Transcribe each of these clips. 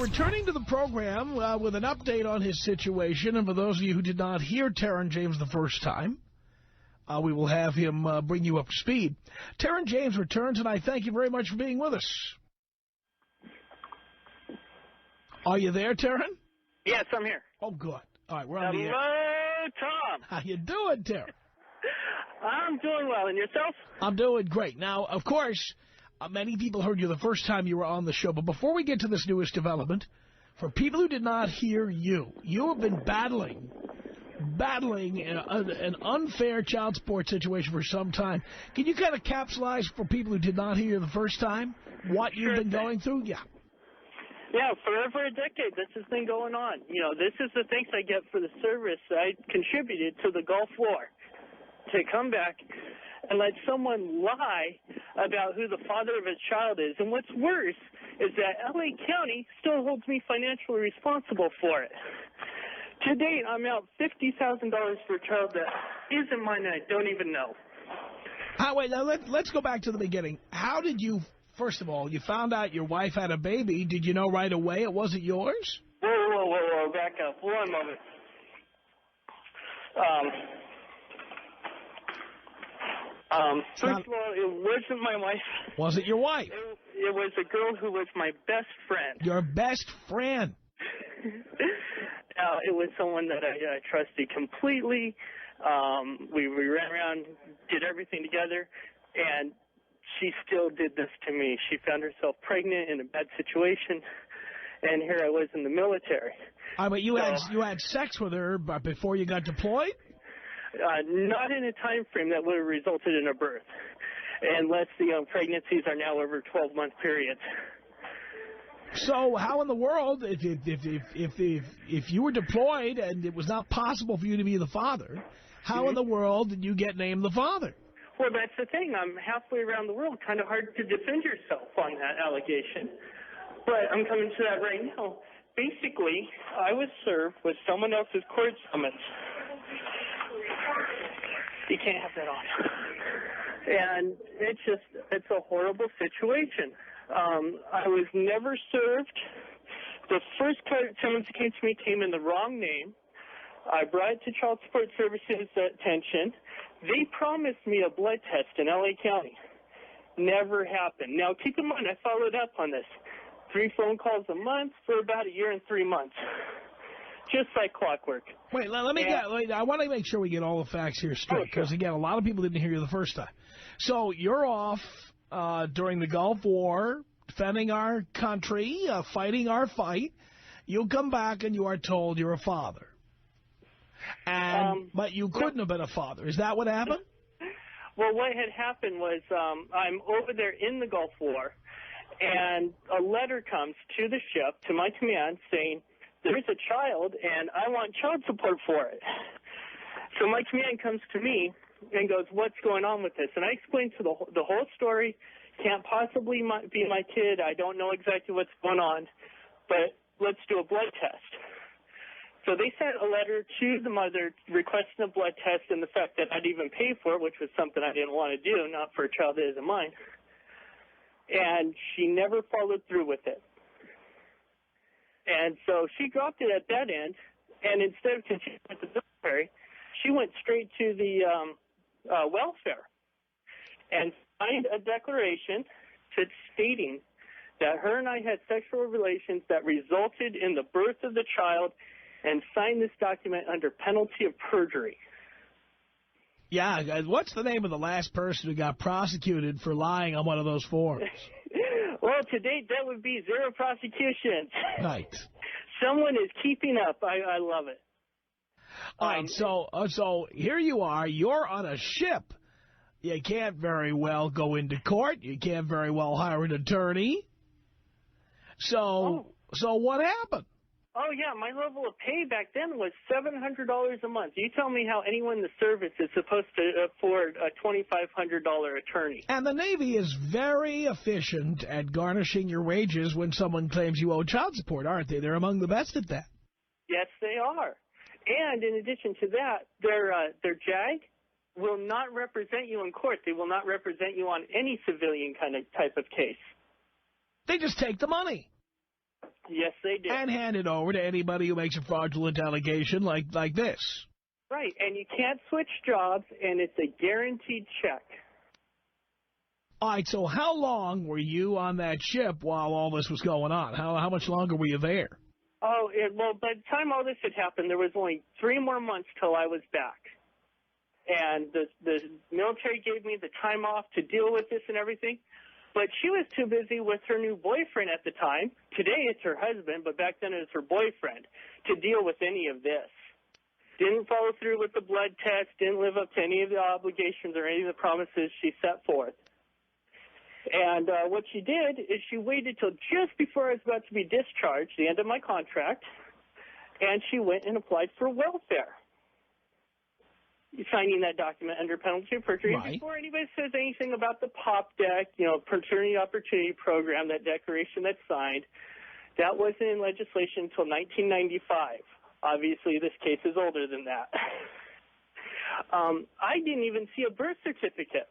returning to the program with an update on his situation. And for those of you who did not hear Taron James the first time, we will have him bring you up to speed. Taron James returns, and I thank you very much for being with us. Are you there, Taron? Yes, I'm here. Oh, good. All right, we're on the air. Hello, Tom. How you doing, Taron? I'm doing well. And yourself? I'm doing great. Now, of course, many people heard you the first time you were on the show. But before we get to this newest development, for people who did not hear you, you have been battling an unfair child support situation for some time. Can you kind of capsulize for people who did not hear you the first time what you've been going through? Yeah. Yeah, for over a decade, this has been going on. You know, this is the thanks I get for the service I contributed to the Gulf War. To come back and let someone lie about who the father of a child is. And what's worse is that L.A. County still holds me financially responsible for it. To date, I'm out $50,000 for a child that isn't mine and I don't even know. Wait, now let's go back to the beginning. How did you, first of all, you found out your wife had a baby. Did you know right away it wasn't yours? Whoa, back up. One moment. First of all, it wasn't my wife. Was it your wife? It was a girl who was my best friend. Your best friend? It was someone that I trusted completely. We ran around, did everything together, and she still did this to me. She found herself pregnant in a bad situation, and here I was in the military. But you had sex with her before you got deployed? Not in a time frame that would have resulted in a birth, unless the pregnancies are now over 12-month periods. So how in the world, if you were deployed and it was not possible for you to be the father, how in the world did you get named the father? Well, that's the thing. I'm halfway around the world. Kind of hard to defend yourself on that allegation. But I'm coming to that right now. Basically, I was served with someone else's court summons. You can't have that on. And it's a horrible situation. I was never served. The first court summons that came to me came in the wrong name. I brought it to Child Support Services' attention. They promised me a blood test in L.A. County. Never happened. Now, keep in mind, I followed up on this. 3 phone calls a month for about a year and 3 months. Just like clockwork. Wait, let me I want to make sure we get all the facts here straight, because, again, a lot of people didn't hear you the first time. So you're off during the Gulf War, defending our country, fighting our fight. You come back and you are told you're a father. But you couldn't have been a father. Is that what happened? Well, what had happened was I'm over there in the Gulf War, and a letter comes to the ship, to my command, saying, there's a child, and I want child support for it. So my command comes to me and goes, what's going on with this? And I explained to the whole story. Can't possibly be my kid. I don't know exactly what's going on, but let's do a blood test. So they sent a letter to the mother requesting a blood test, and the fact that I'd even pay for it, which was something I didn't want to do, not for a child that isn't mine. And she never followed through with it. And so she dropped it at that end, and instead of continuing with the military, she went straight to the welfare and signed a declaration stating that her and I had sexual relations that resulted in the birth of the child, and signed this document under penalty of perjury. Yeah, what's the name of the last person who got prosecuted for lying on one of those forms? Well, to date, that would be 0 prosecutions. Right. Someone is keeping up. I love it. All right, so here you are. You're on a ship. You can't very well go into court. You can't very well hire an attorney. So what happened? Oh, yeah, my level of pay back then was $700 a month. You tell me how anyone in the service is supposed to afford a $2,500 attorney. And the Navy is very efficient at garnishing your wages when someone claims you owe child support, aren't they? They're among the best at that. Yes, they are. And in addition to that, their JAG will not represent you in court. They will not represent you on any civilian type of case. They just take the money. Yes, they do. And hand it over to anybody who makes a fraudulent allegation like this. Right, and you can't switch jobs, and it's a guaranteed check. All right, so how long were you on that ship while all this was going on? How much longer were you there? Oh, well, by the time all this had happened, there was only 3 more months till I was back. And the military gave me the time off to deal with this and everything. But she was too busy with her new boyfriend at the time. Today it's her husband, but back then it was her boyfriend, to deal with any of this. Didn't follow through with the blood test, didn't live up to any of the obligations or any of the promises she set forth. And what she did is she waited till just before I was about to be discharged, the end of my contract, and she went and applied for welfare, signing that document under penalty of perjury. Right. Before anybody says anything about the POP deck, Paternity Opportunity Program, that declaration that's signed, that wasn't in legislation until 1995. Obviously, this case is older than that. I didn't even see a birth certificate.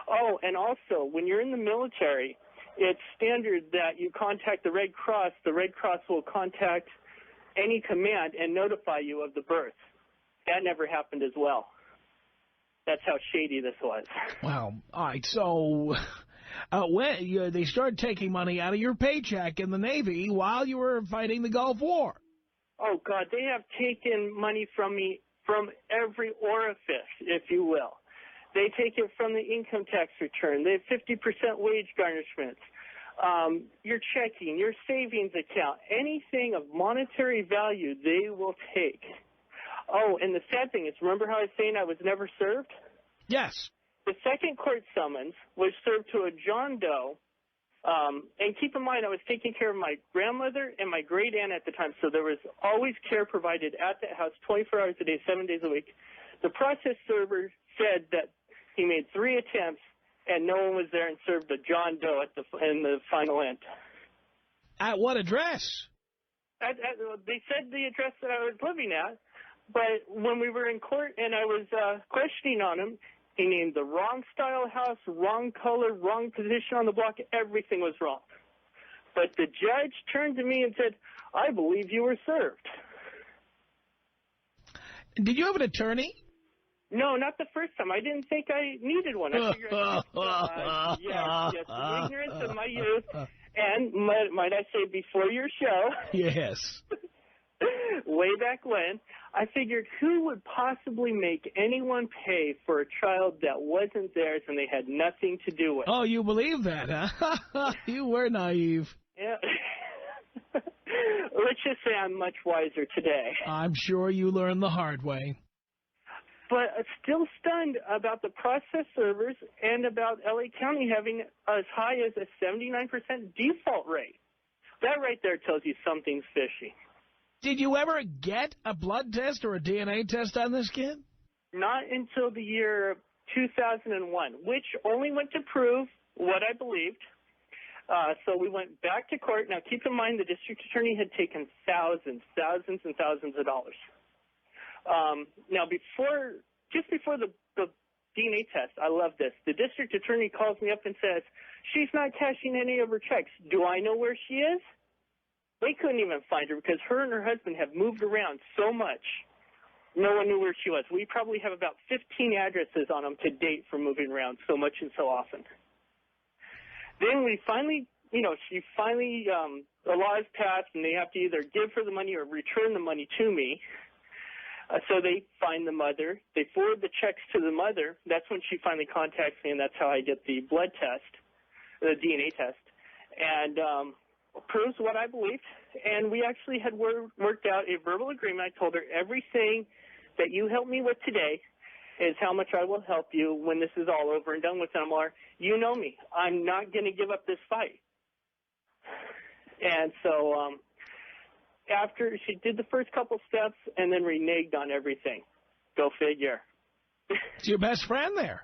Oh, and also, when you're in the military, it's standard that you contact the Red Cross. The Red Cross will contact any command and notify you of the birth. That never happened as well. That's how shady this was. Wow. All right, so when they started taking money out of your paycheck in the Navy while you were fighting the Gulf War. Oh, God, they have taken money from me from every orifice, if you will. They take it from the income tax return. They have 50% wage garnishments. Your checking, your savings account, anything of monetary value, they will take. Oh, and the sad thing is, remember how I was saying I was never served? Yes. The second court summons was served to a John Doe. And keep in mind, I was taking care of my grandmother and my great aunt at the time, so there was always care provided at that house 24 hours a day, 7 days a week. The process server said that he made 3 attempts, and no one was there and served the John Doe in the final end. At what address? They said the address that I was living at, but when we were in court and I was questioning on him, he named the wrong style house, wrong color, wrong position on the block. Everything was wrong. But the judge turned to me and said, I believe you were served. Did you have an attorney? No, not the first time. I didn't think I needed one. I figured yes, the ignorance of my youth. And might I say, before your show, Yes. way back when, I figured who would possibly make anyone pay for a child that wasn't theirs and they had nothing to do with? Oh, you believe that, huh? You were naive. Yeah. Let's just say I'm much wiser today. I'm sure you learned the hard way. But still stunned about the process servers and about L.A. County having as high as a 79% default rate. That right there tells you something's fishy. Did you ever get a blood test or a DNA test on this kid? Not until the year 2001, which only went to prove what I believed. So we went back to court. Now, keep in mind the district attorney had taken thousands and thousands of dollars. Now, just before the DNA test, I love this. The district attorney calls me up and says, she's not cashing any of her checks. Do I know where she is? They couldn't even find her because her and her husband have moved around so much. No one knew where she was. We probably have about 15 addresses on them to date for moving around so much and so often. Then we finally, the law is passed, and they have to either give her the money or return the money to me. So they find the mother. They forward the checks to the mother. That's when she finally contacts me, and that's how I get the blood test, the DNA test, and proves what I believed. And we actually had worked out a verbal agreement. I told her everything that you helped me with today is how much I will help you when this is all over and done with MR. You know me. I'm not going to give up this fight. And so after she did the first couple steps and then reneged on everything. Go figure. It's your best friend there.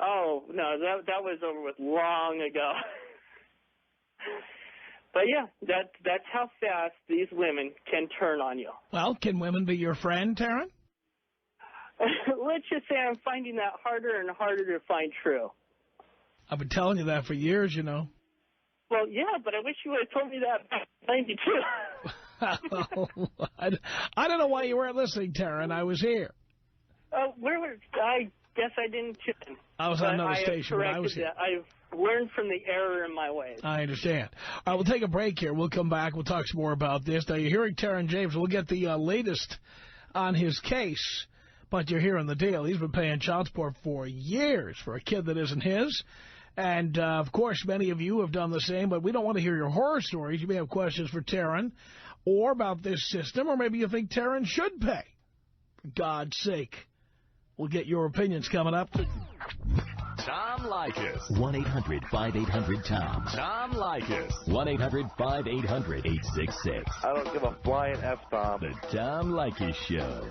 Oh, no, that was over with long ago. But, yeah, that's how fast these women can turn on you. Well, can women be your friend, Taryn? Let's just say I'm finding that harder and harder to find true. I've been telling you that for years, you know. Well, yeah, but I wish you would have told me that back in 92. I don't know why you weren't listening, Taryn. I was here. I guess I didn't tune in. I was on another station, but I was here. I've learned from the error in my ways. I understand. All right, we'll take a break here. We'll come back. We'll talk some more about this. Now, you're hearing Taryn James. We'll get the latest on his case. But you're hearing the deal. He's been paying child support for years for a kid that isn't his. And, of course, many of you have done the same. But we don't want to hear your horror stories. You may have questions for Taryn or about this system. Or maybe you think Taryn should pay. For God's sake. We'll get your opinions coming up. Tom Leykis. 1-800-5800-TOM. Tom Leykis. 1-800-5800-866. I don't give a flying F, Tom. The Tom Leykis Show.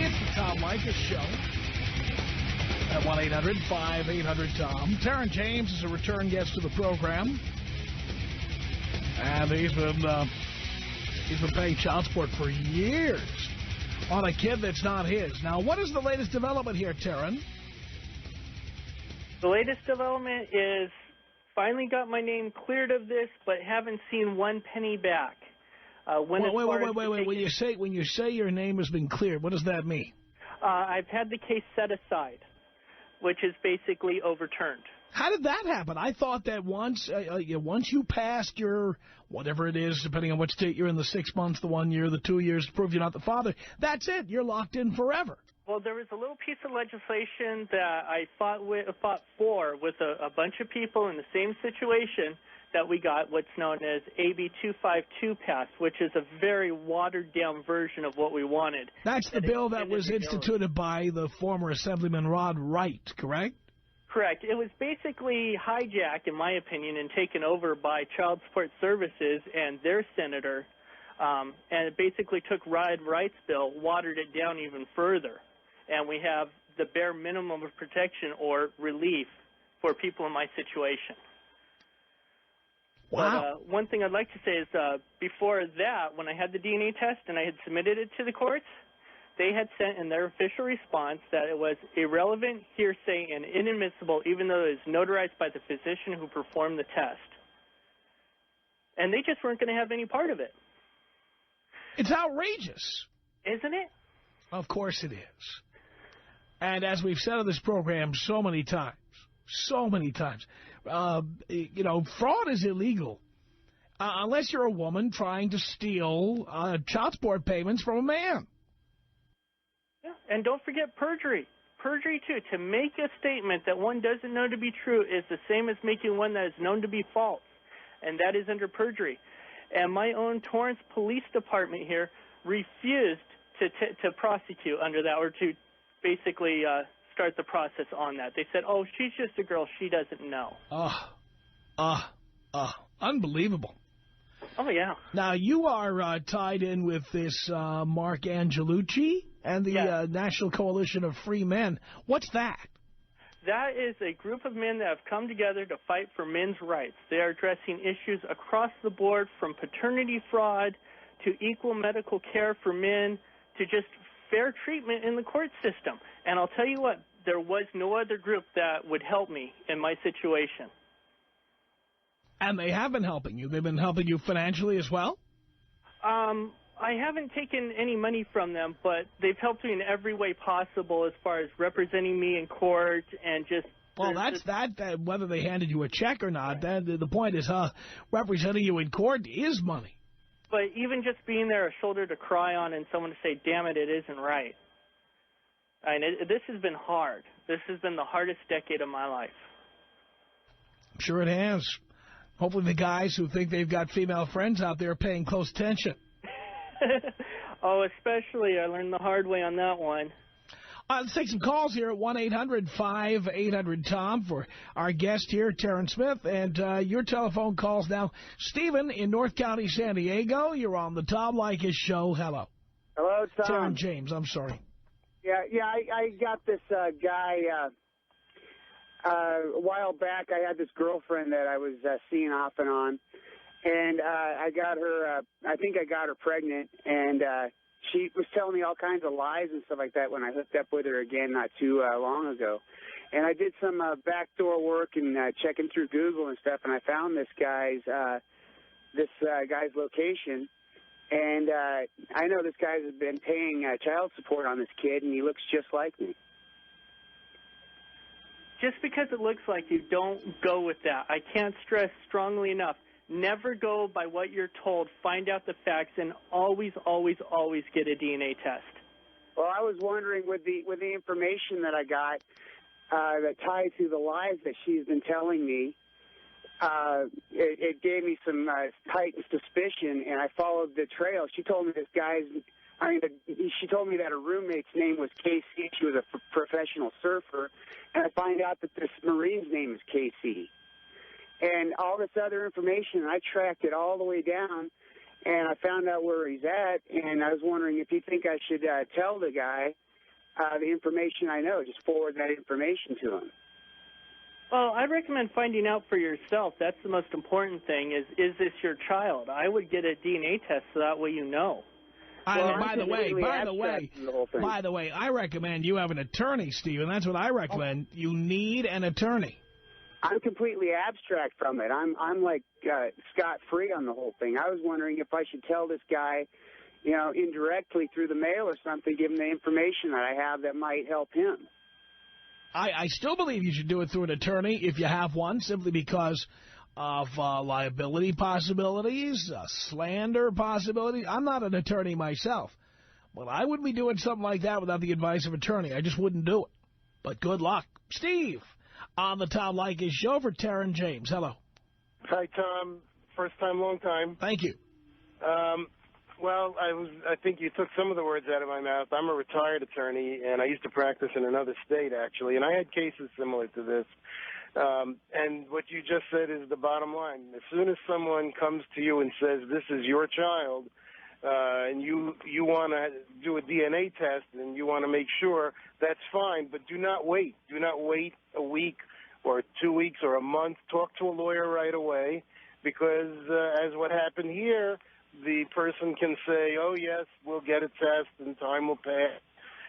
It's the Tom Leykis Show. At 1-800-5800-TOM. Taryn James is a return guest to the program. And he's been paying child support for years on a kid that's not his. Now, what is the latest development here, Taryn? The latest development is finally got my name cleared of this, but haven't seen one penny back. Wait. When you say your name has been cleared, what does that mean? I've had the case set aside, which is basically overturned. How did that happen? I thought that once you passed your, whatever it is, depending on which state you're in, the 6 months, the 1 year, the 2 years, to prove you're not the father, that's it. You're locked in forever. Well, there was a little piece of legislation that I fought for with a bunch of people in the same situation that we got what's known as AB 252 passed, which is a very watered-down version of what we wanted. That's the bill that was instituted by the former Assemblyman Rod Wright, correct? Correct. It was basically hijacked, in my opinion, and taken over by Child Support Services and their senator, and it basically took Rod Wright's bill, watered it down even further, and we have the bare minimum of protection or relief for people in my situation. Wow. But one thing I'd like to say is before that, when I had the DNA test and I had submitted it to the courts, they had sent in their official response that it was irrelevant, hearsay, and inadmissible, even though it is notarized by the physician who performed the test. And they just weren't going to have any part of it. It's outrageous. Isn't it? Of course it is. And as we've said on this program so many times, fraud is illegal unless you're a woman trying to steal child support payments from a man. Yeah, and don't forget perjury. Perjury, too. To make a statement that one doesn't know to be true is the same as making one that is known to be false, and that is under perjury. And my own Torrance Police Department here refused to prosecute under that, or to basically start the process on that. They said, oh, she's just a girl. She doesn't know. Unbelievable. Oh, yeah. Now, you are tied in with this Mark Angelucci and the National Coalition of Free Men. What's that? That is a group of men that have come together to fight for men's rights. They are addressing issues across the board, from paternity fraud to equal medical care for men to just fair treatment in the court system. And I'll tell you what, there was no other group that would help me in my situation. And they have been helping you. They've been helping you financially as well? I haven't taken any money from them, but they've helped me in every way possible as far as representing me in court and just... Well, that's that whether they handed you a check or not, the point is representing you in court is money. But even just being there, a shoulder to cry on and someone to say, damn it, it isn't right. I mean, this has been hard. This has been the hardest decade of my life. I'm sure it has. Hopefully the guys who think they've got female friends out there are paying close attention. Oh, especially. I learned the hard way on that one. Let's take some calls here at 1-800-5800-TOM for our guest here, Taryn Smith. And your telephone calls now. Stephen in North County, San Diego. You're on the Tom Leykis Show. Hello. Hello, Tom. Taryn James, I'm sorry. Yeah, I got this guy a while back. I had this girlfriend that I was seeing off and on. and I got her. I think I got her pregnant, and she was telling me all kinds of lies and stuff like that when I hooked up with her again not too long ago. And I did some backdoor work and checking through Google and stuff, and I found this guy's location. And I know this guy has been paying child support on this kid, and he looks just like me. Just because it looks like you, don't go with that. I can't stress strongly enough. Never go by what you're told. Find out the facts, and always, always, always get a DNA test. Well, I was wondering, with the information that I got that tied to the lies that she's been telling me, it gave me some heightened suspicion, and I followed the trail. She told me she told me that her roommate's name was KC. She was a professional surfer, and I find out that this Marine's name is KC. And all this other information, I tracked it all the way down, and I found out where he's at, and I was wondering if you think I should tell the guy the information I know, just forward that information to him. Well, I recommend finding out for yourself. That's the most important thing, is this your child? I would get a DNA test so that way you know. By the way, I recommend you have an attorney, Stephen. That's what I recommend. You need an attorney. I'm completely abstract from it. I'm like scot-free on the whole thing. I was wondering if I should tell this guy, indirectly through the mail or something, give him the information that I have that might help him. I still believe you should do it through an attorney if you have one, simply because of liability possibilities, slander possibilities. I'm not an attorney myself, but I wouldn't be doing something like that without the advice of an attorney. I just wouldn't do it. But good luck. Steve, on the Tom Leykis show for Taryn James. Hello. Hi, Tom. First time, long time. Thank you. Well, I think you took some of the words out of my mouth. I'm a retired attorney, and I used to practice in another state, actually, and I had cases similar to this. And what you just said is the bottom line. As soon as someone comes to you and says, this is your child, and you want to do a DNA test and you want to make sure, that's fine, but do not wait. Do not wait a week or 2 weeks or a month. Talk to a lawyer right away, because as what happened here, the person can say, oh, yes, we'll get a test and time will pass.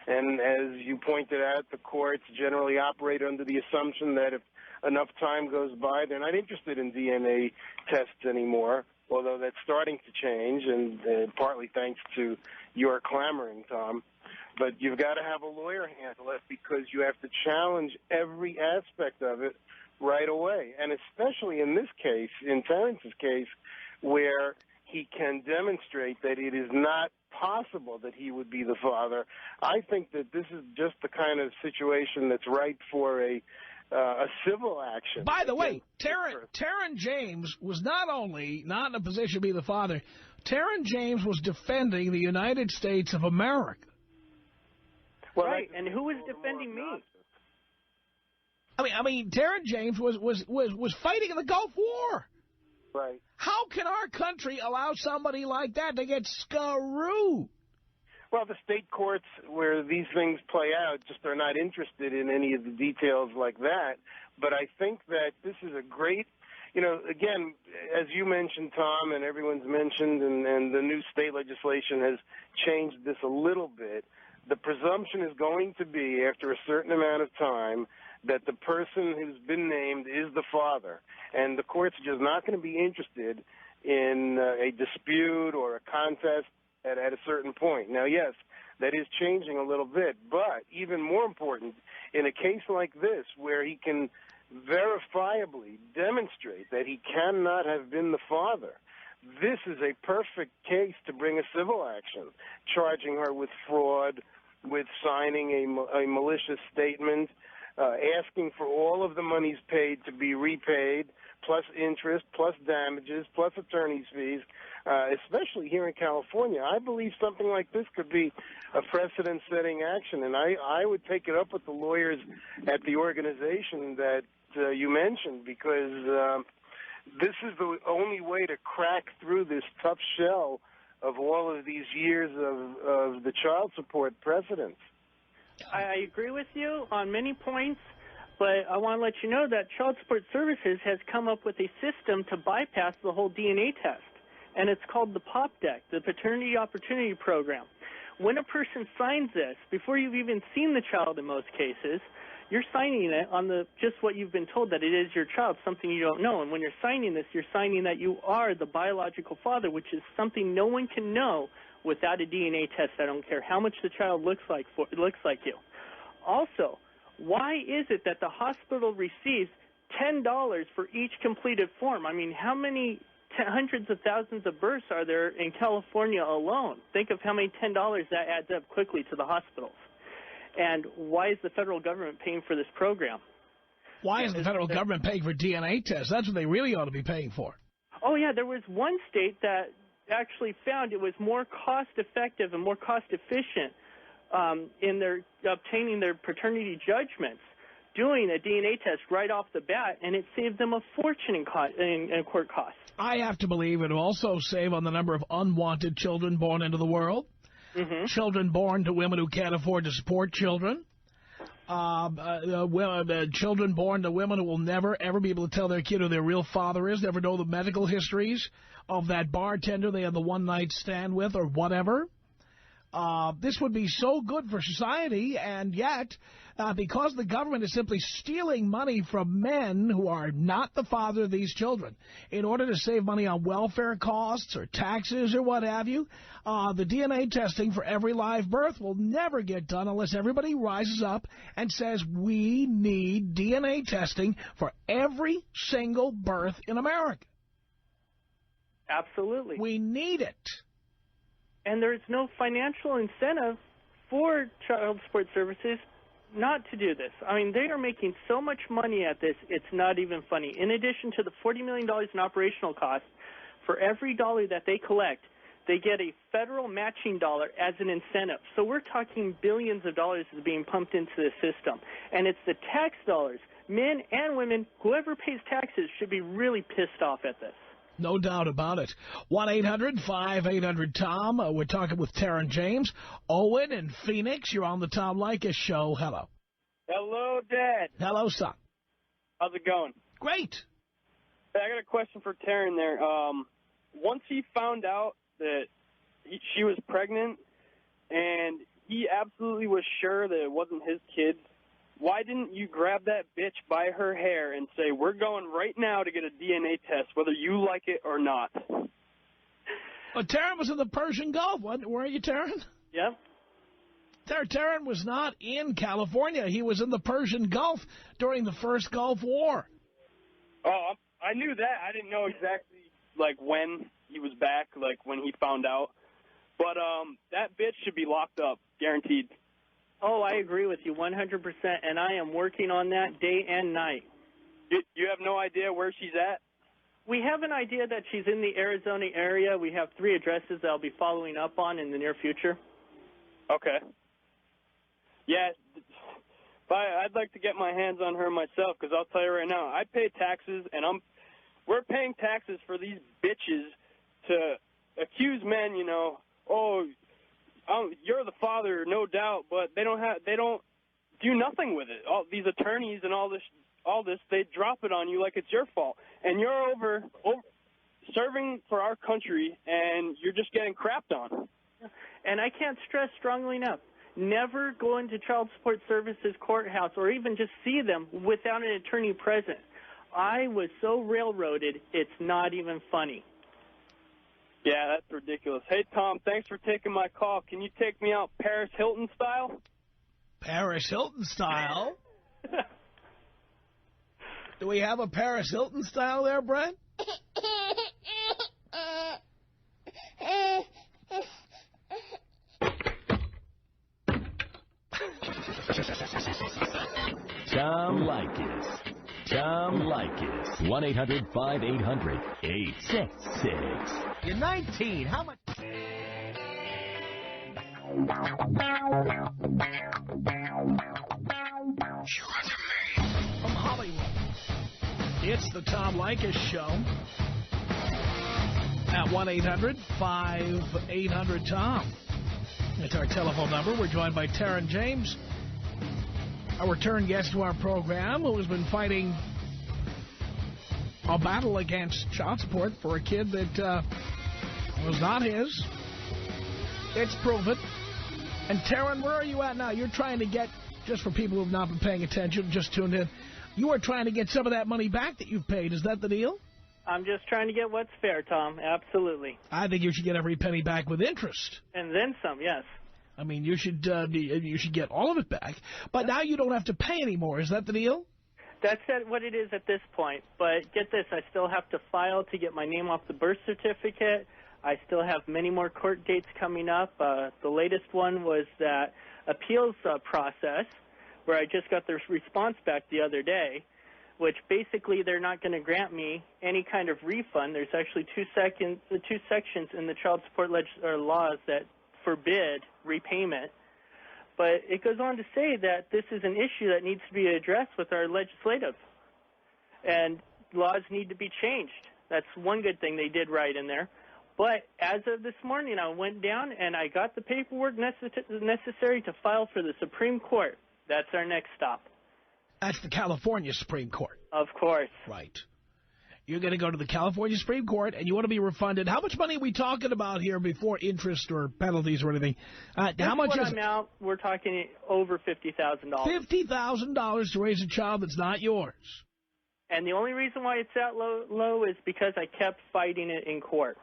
And as you pointed out, the courts generally operate under the assumption that if enough time goes by, they're not interested in DNA tests anymore, although that's starting to change, and partly thanks to your clamoring, Tom. But you've got to have a lawyer handle it, because you have to challenge every aspect of it right away. And especially in this case, in Terrence's case, where he can demonstrate that it is not possible that he would be the father. I think that this is just the kind of situation that's ripe for a civil action. By the way, Taryn James was not only not in a position to be the father, Taryn James was defending the United States of America. Well, right, and who was defending me? I mean, Taryn James was fighting in the Gulf War. Right. How can our country allow somebody like that to get screwed? Well, the state courts where these things play out just are not interested in any of the details like that. But I think that this is a great, again, as you mentioned, Tom, and everyone's mentioned, and the new state legislation has changed this a little bit. The presumption is going to be, after a certain amount of time, that the person who's been named is the father. And the courts are just not going to be interested in a dispute or a contest at a certain point. Now, yes, that is changing a little bit. But even more important, in a case like this, where he can verifiably demonstrate that he cannot have been the father, this is a perfect case to bring a civil action, charging her with fraud, with signing a malicious statement, asking for all of the monies paid to be repaid, plus interest, plus damages, plus attorney's fees, especially here in California. I believe something like this could be a precedent-setting action, and I would take it up with the lawyers at the organization that you mentioned, because this is the only way to crack through this tough shell of all of these years of the child support precedents. I agree with you on many points, but I want to let you know that Child Support Services has come up with a system to bypass the whole DNA test, and it's called the POPDEC, the Paternity Opportunity Program. When a person signs this, before you've even seen the child in most cases, you're signing it on just what you've been told, that it is your child, something you don't know. And when you're signing this, you're signing that you are the biological father, which is something no one can know without a DNA test. I don't care how much the child looks like you. Also, why is it that the hospital receives $10 for each completed form? I mean, how many hundreds of thousands of births are there in California alone? Think of how many $10 that adds up quickly to the hospitals. And why is the federal government paying for this program? Why is the federal government paying for DNA tests? That's what they really ought to be paying for. Oh, yeah, there was one state that actually found it was more cost-effective and more cost-efficient in their obtaining their paternity judgments, doing a DNA test right off the bat, and it saved them a fortune in court costs. I have to believe it will also save on the number of unwanted children born into the world. Mm-hmm. Children born to women who can't afford to support children. Children born to women who will never, ever be able to tell their kid who their real father is, never know the medical histories of that bartender they had the one-night stand with or whatever. This would be so good for society, and yet, because the government is simply stealing money from men who are not the father of these children, in order to save money on welfare costs or taxes or what have you, the DNA testing for every live birth will never get done unless everybody rises up and says, we need DNA testing for every single birth in America. Absolutely. We need it. And there's no financial incentive for Child Support Services not to do this. I mean, they are making so much money at this, it's not even funny. In addition to the $40 million in operational costs, for every dollar that they collect, they get a federal matching dollar as an incentive. So we're talking billions of dollars is being pumped into the system. And it's the tax dollars. Men and women, whoever pays taxes, should be really pissed off at this. No doubt about it. 1-800-5800-TOM. We're talking with Taryn James. Owen in Phoenix, you're on the Tom Leykis Show. Hello. Hello, Dad. Hello, son. How's it going? Great. Hey, I got a question for Taryn there. Once he found out that she was pregnant and he absolutely was sure that it wasn't his kid, why didn't you grab that bitch by her hair and say, we're going right now to get a DNA test, whether you like it or not? Well, Taryn was in the Persian Gulf, weren't you, Taryn? Yep. Taryn was not in California. He was in the Persian Gulf during the first Gulf War. Oh, I knew that. I didn't know exactly, like, when he was back, like, when he found out. But that bitch should be locked up, guaranteed. Oh, I agree with you 100%, and I am working on that day and night. You have no idea where she's at? We have an idea that she's in the Arizona area. We have 3 addresses that I'll be following up on in the near future. Okay. Yeah, but I'd like to get my hands on her myself, because I'll tell you right now, I pay taxes, and we're paying taxes for these bitches to accuse men, you know, you're the father, no doubt, but they don't do nothing with it. All these attorneys and all this, they drop it on you like it's your fault. And you're over serving for our country, and you're just getting crapped on. And I can't stress strongly enough, never go into Child Support Services courthouse or even just see them without an attorney present. I was so railroaded, it's not even funny. Yeah, that's ridiculous. Hey, Tom, thanks for taking my call. Can you take me out Paris Hilton style? Paris Hilton style? Do we have a Paris Hilton style there, Brent? Tom Leykis. Tom Leykis. 1-800-5800-866. You're 19. How much? From Hollywood, it's the Tom Leykis Show at 1-800-5800-TOM. It's our telephone number. We're joined by Taryn James. A return guest to our program who has been fighting a battle against child support for a kid that was not his. It's proven. And Taryn, where are you at now? You're trying to get, just for people who have not been paying attention, just tuned in, you are trying to get some of that money back that you've paid. Is that the deal? I'm just trying to get what's fair, Tom. Absolutely. I think you should get every penny back with interest. And then some, yes. I mean, you should get all of it back. But now you don't have to pay anymore. Is that the deal? That's what it is at this point. But get this, I still have to file to get my name off the birth certificate. I still have many more court dates coming up. The latest one was that appeals process, where I just got the response back the other day, which basically they're not going to grant me any kind of refund. There's actually two sections in the child support laws that forbid repayment. But it goes on to say that this is an issue that needs to be addressed with our legislative. And laws need to be changed. That's one good thing they did right in there. But as of this morning, I went down and I got the paperwork necessary to file for the Supreme Court. That's our next stop. That's the California Supreme Court. Of course. Right. You're going to go to the California Supreme Court and you want to be refunded. How much money are we talking about here before interest or penalties or anything? How much is it? Out, we're talking over $50,000. $50,000 to raise a child that's not yours. And the only reason why it's that low is because I kept fighting it in court.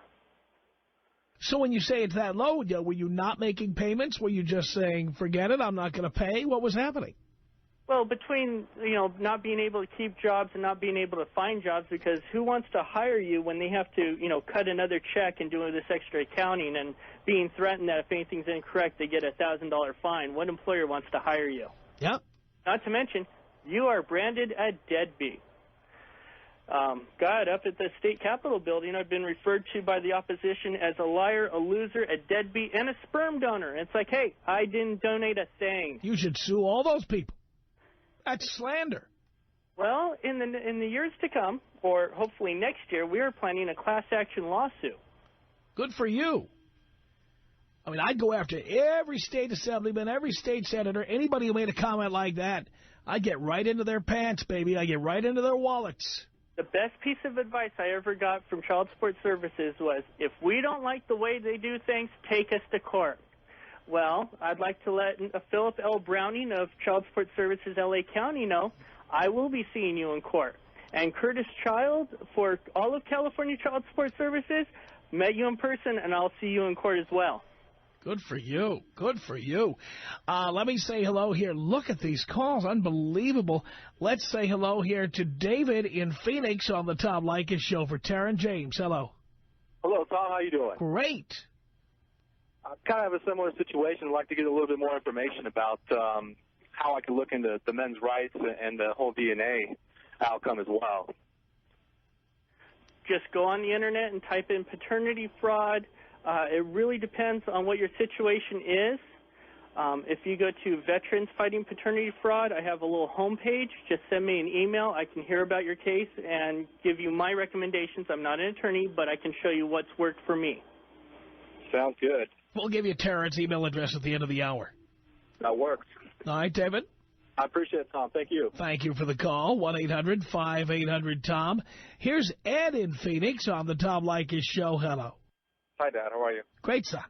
So when you say it's that low, were you not making payments? Were you just saying, forget it, I'm not going to pay? What was happening? Well, between, not being able to keep jobs and not being able to find jobs, because who wants to hire you when they have to, cut another check and do this extra accounting and being threatened that if anything's incorrect, they get a $1,000 fine? What employer wants to hire you? Yep. Not to mention, you are branded a deadbeat. God, up at the state capitol building, I've been referred to by the opposition as a liar, a loser, a deadbeat, and a sperm donor. It's like, hey, I didn't donate a thing. You should sue all those people. That's slander. Well, in the years to come, or hopefully next year, we are planning a class action lawsuit. Good for you. I mean, I'd go after every state assemblyman, every state senator, anybody who made a comment like that. I'd get right into their pants, baby. I'd get right into their wallets. The best piece of advice I ever got from Child Support Services was, if we don't like the way they do things, take us to court. Well, I'd like to let Philip L. Browning of Child Support Services L.A. County know I will be seeing you in court. And Curtis Child, for all of California Child Support Services, met you in person, and I'll see you in court as well. Good for you. Good for you. Let me say hello here. Look at these calls. Unbelievable. Let's say hello here to David in Phoenix on the Tom Leykis Show for Taryn James. Hello. Hello, Tom. How you doing? Great. I kind of have a similar situation. I'd like to get a little bit more information about how I can look into the men's rights and the whole DNA outcome as well. Just go on the Internet and type in paternity fraud. It really depends on what your situation is. If you go to Veterans Fighting Paternity Fraud, I have a little homepage. Just send me an email. I can hear about your case and give you my recommendations. I'm not an attorney, but I can show you what's worked for me. Sounds good. We'll give you Taryn's email address at the end of the hour. That works. All right, David? I appreciate it, Tom. Thank you. Thank you for the call, 1-800-5800-TOM. Here's Ed in Phoenix on the Tom Leykis Show. Hello. Hi, Dad. How are you? Great, son.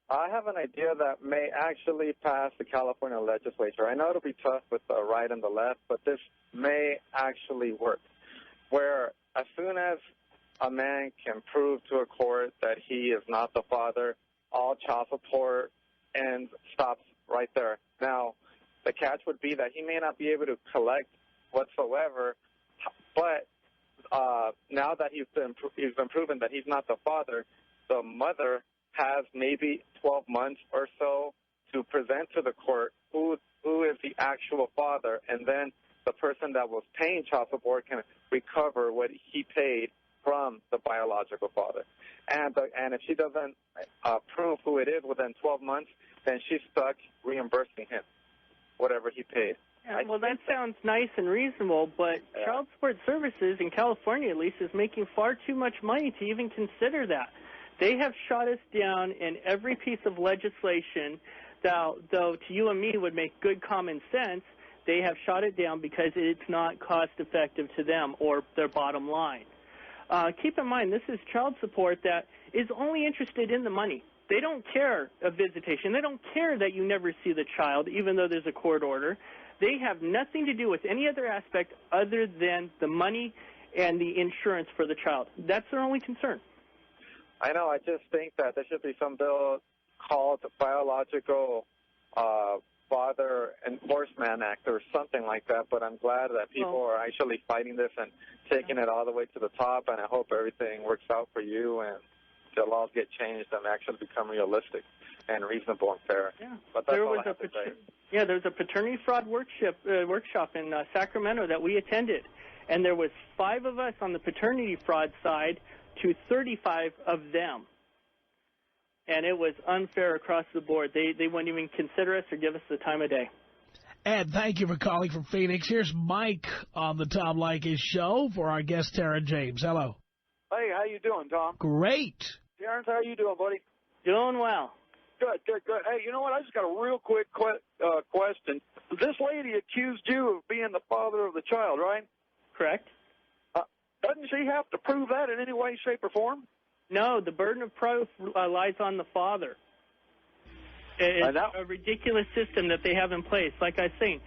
I have an idea that may actually pass the California legislature. I know it'll be tough with the right and the left, but this may actually work, where as soon as a man can prove to a court that he is not the father, all child support and stops right there. Now, the catch would be that he may not be able to collect whatsoever, but now that he's been proven that he's not the father, the mother has maybe 12 months or so to present to the court who is the actual father, and then the person that was paying child support can recover what he paid from the biological father. And if she doesn't prove who it is within 12 months, then she's stuck reimbursing him whatever he paid. Yeah, well, that sounds nice and reasonable, but Child Support Services, in California at least, is making far too much money to even consider that. They have shot us down in every piece of legislation that, though to you and me would make good common sense, they have shot it down because it's not cost-effective to them or their bottom line. Keep in mind, this is child support that is only interested in the money. They don't care of visitation. They don't care that you never see the child, even though there's a court order. They have nothing to do with any other aspect other than the money and the insurance for the child. That's their only concern. I know. I just think that there should be some bill called Biological Father Enforcement Act or something like that, but I'm glad that people are actually fighting this and taking it all the way to the top, and I hope everything works out for you and the laws get changed and actually become realistic and reasonable and fair. Yeah. But that's all I have to say. Yeah, there's a paternity fraud workshop in Sacramento that we attended, and there was 5 of us on the paternity fraud side to 35 of them. And it was unfair across the board. They wouldn't even consider us or give us the time of day. Ed, thank you for calling from Phoenix. Here's Mike on the Tom Leykis show for our guest, Tara James. Hello. Hey, how you doing, Tom? Great. Terrence, how you doing, buddy? Doing well. Good. Hey, you know what? I just got a real quick question. This lady accused you of being the father of the child, right? Correct. Doesn't she have to prove that in any way, shape, or form? No, the burden of proof lies on the father. It's a ridiculous system that they have in place. Like I was saying,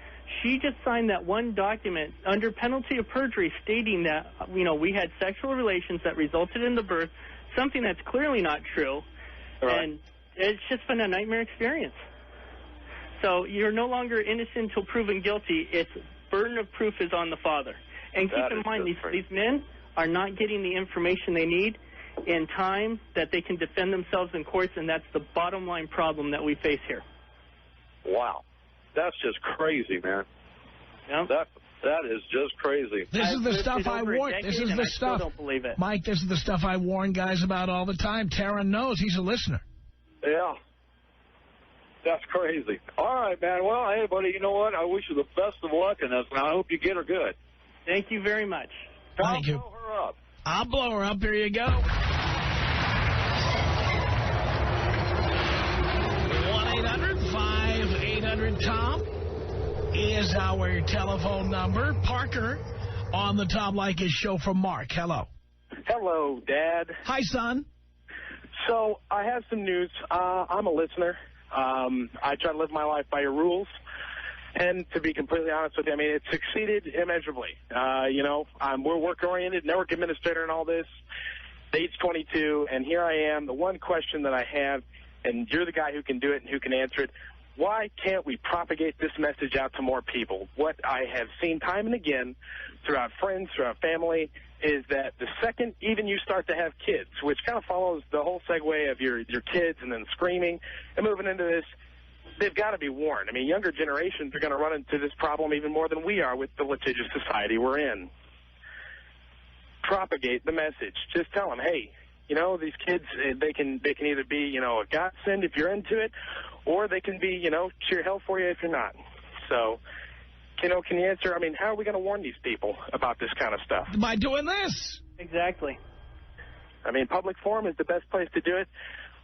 she just signed that one document under penalty of perjury stating that, we had sexual relations that resulted in the birth, something that's clearly not true. Right. And it's just been a nightmare experience. So you're no longer innocent until proven guilty. It's burden of proof is on the father. And keep in mind, these men are not getting the information they need in time that they can defend themselves in courts, and that's the bottom line problem that we face here. Wow. That's just crazy, man. Yep. That is just crazy. This is the stuff I warn. This is the stuff. I still don't believe it. Mike, this is the stuff I warn guys about all the time. Tara knows. He's a listener. Yeah. That's crazy. All right, man. Well, hey, buddy, you know what? I wish you the best of luck in this, and I hope you get her good. Thank you very much. Thank you. Blow her up. I'll blow her up. Here you go. 1-800-5800-TOM is our telephone number. Parker on the Tom Leykis show from Mark. Hello. Hello, Dad. Hi, son. So I have some news. I'm a listener. I try to live my life by your rules. And to be completely honest with you, I mean, it's succeeded immeasurably. We're work-oriented, network administrator and all this, age 22, and here I am. The one question that I have, and you're the guy who can do it and who can answer it, why can't we propagate this message out to more people? What I have seen time and again throughout friends, throughout family, is that the second even you start to have kids, which kind of follows the whole segue of your kids and then screaming and moving into this, they've got to be warned. I mean, younger generations are going to run into this problem even more than we are with the litigious society we're in. Propagate the message. Just tell them, hey, these kids, they can either be, a godsend if you're into it, or they can be, sheer hell for you if you're not. So, can you answer, I mean, how are we going to warn these people about this kind of stuff? By doing this. Exactly. I mean, public forum is the best place to do it.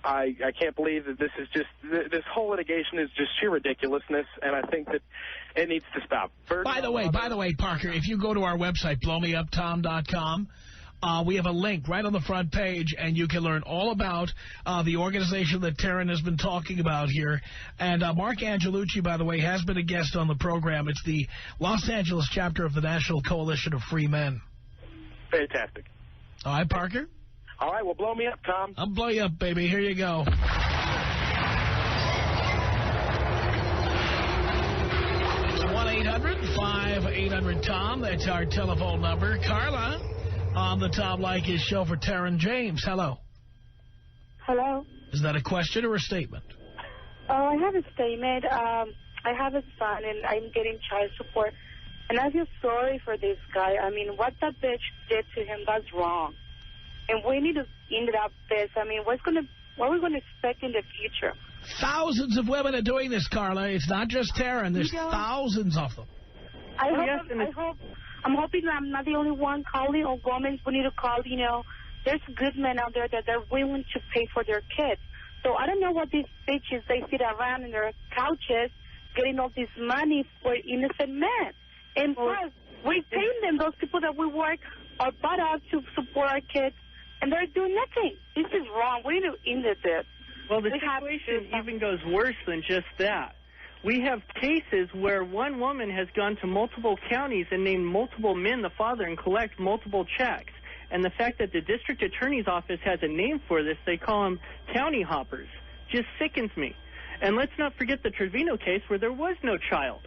I can't believe that this is just, this whole litigation is just sheer ridiculousness, and I think that it needs to stop. By the way, Parker, if you go to our website, blowmeuptom.com, we have a link right on the front page, and you can learn all about the organization that Taryn has been talking about here. And Mark Angelucci, by the way, has been a guest on the program. It's the Los Angeles chapter of the National Coalition of Free Men. Fantastic. All right, Parker? All right, well, blow me up, Tom. I'll blow you up, baby. Here you go. It's 1-800-5800-TOM. That's our telephone number. Carla on the Tom Leykis show for Taryn James. Hello. Hello. Is that a question or a statement? Oh, I have a statement. I have a son, and I'm getting child support. And I feel sorry for this guy. I mean, what that bitch did to him, that's wrong. And we need to end up this. I mean, what are we going to expect in the future? Thousands of women are doing this, Carla. It's not just Taryn. There's thousands of them. I'm hoping that I'm not the only one calling, or women we need to call, There's good men out there that are willing to pay for their kids. So I don't know what these bitches, they sit around in their couches getting all this money for innocent men. And plus, we're paying them, those people that we work our butt out to support our kids, and they're doing nothing. This is wrong. We need to end this. Well, the situation even goes worse than just that. We have cases where one woman has gone to multiple counties and named multiple men the father and collect multiple checks. And the fact that the district attorney's office has a name for this, they call them county hoppers, just sickens me. And let's not forget the Trevino case where there was no child.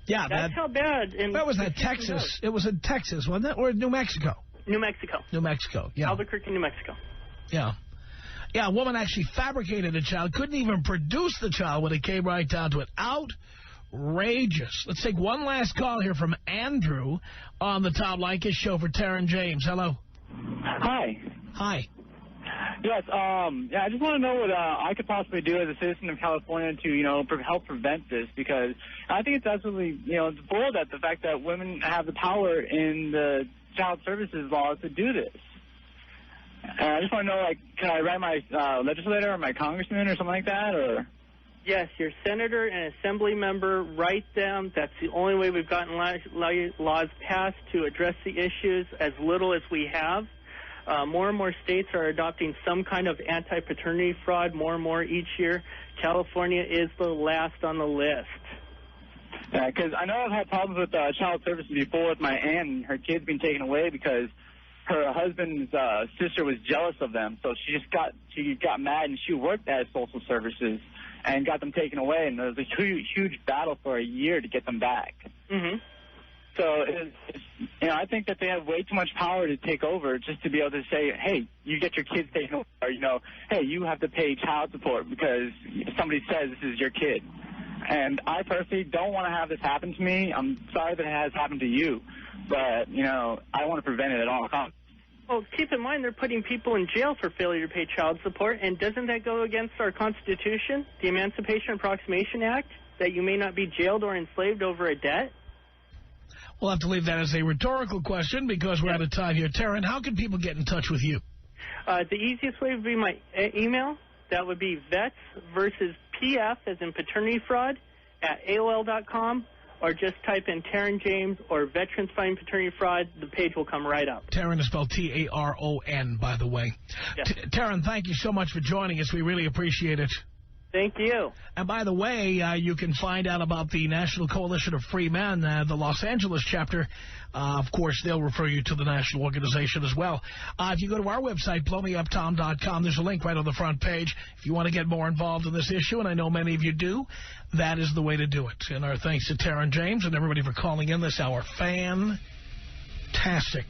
Yeah, that's how bad. That was in Texas. It was in Texas, wasn't it? Or New Mexico? New Mexico. New Mexico, yeah. Albuquerque, New Mexico. Yeah. Yeah, a woman actually fabricated a child, couldn't even produce the child when it came right down to it. Outrageous. Let's take one last call here from Andrew on the Tom Leykis show for Taryn James. Hello. Hi. Hi. Yes, I just want to know what I could possibly do as a citizen of California to, help prevent this, because I think it's absolutely, it's bull that the fact that women have the power in the child services law to do this. And I just want to know, can I write my legislator or my congressman or something like that, or? Yes, your senator and assembly member, write them. That's the only way we've gotten laws passed to address the issues, as little as we have. More and more states are adopting some kind of anti-paternity fraud more and more each year. California is the last on the list. Yeah, because I know I've had problems with child services before with my aunt and her kids being taken away because her husband's sister was jealous of them. So she got mad, and she worked at social services and got them taken away. And there was a huge battle for a year to get them back. Mm-hmm. So, I think that they have way too much power to take over just to be able to say, hey, you get your kids taken over, or, hey, you have to pay child support because somebody says this is your kid. And I personally don't want to have this happen to me. I'm sorry that it has happened to you, but, I want to prevent it at all costs. Well, keep in mind they're putting people in jail for failure to pay child support, and doesn't that go against our Constitution, the Emancipation and Proclamation Act, that you may not be jailed or enslaved over a debt? We'll have to leave that as a rhetorical question because we're out of time here. Taryn, how can people get in touch with you? The easiest way would be my email. That would be vets versus PF, as in paternity fraud, at AOL.com, or just type in Taryn James or Veterans Fighting Paternity Fraud. The page will come right up. Taryn is spelled T-A-R-O-N, by the way. Yes. Taryn, thank you so much for joining us. We really appreciate it. Thank you. And by the way, you can find out about the National Coalition of Free Men, the Los Angeles chapter. Of course, they'll refer you to the national organization as well. If you go to our website, blowmeuptom.com, there's a link right on the front page. If you want to get more involved in this issue, and I know many of you do, that is the way to do it. And our thanks to Taryn James and everybody for calling in this hour. Fantastic.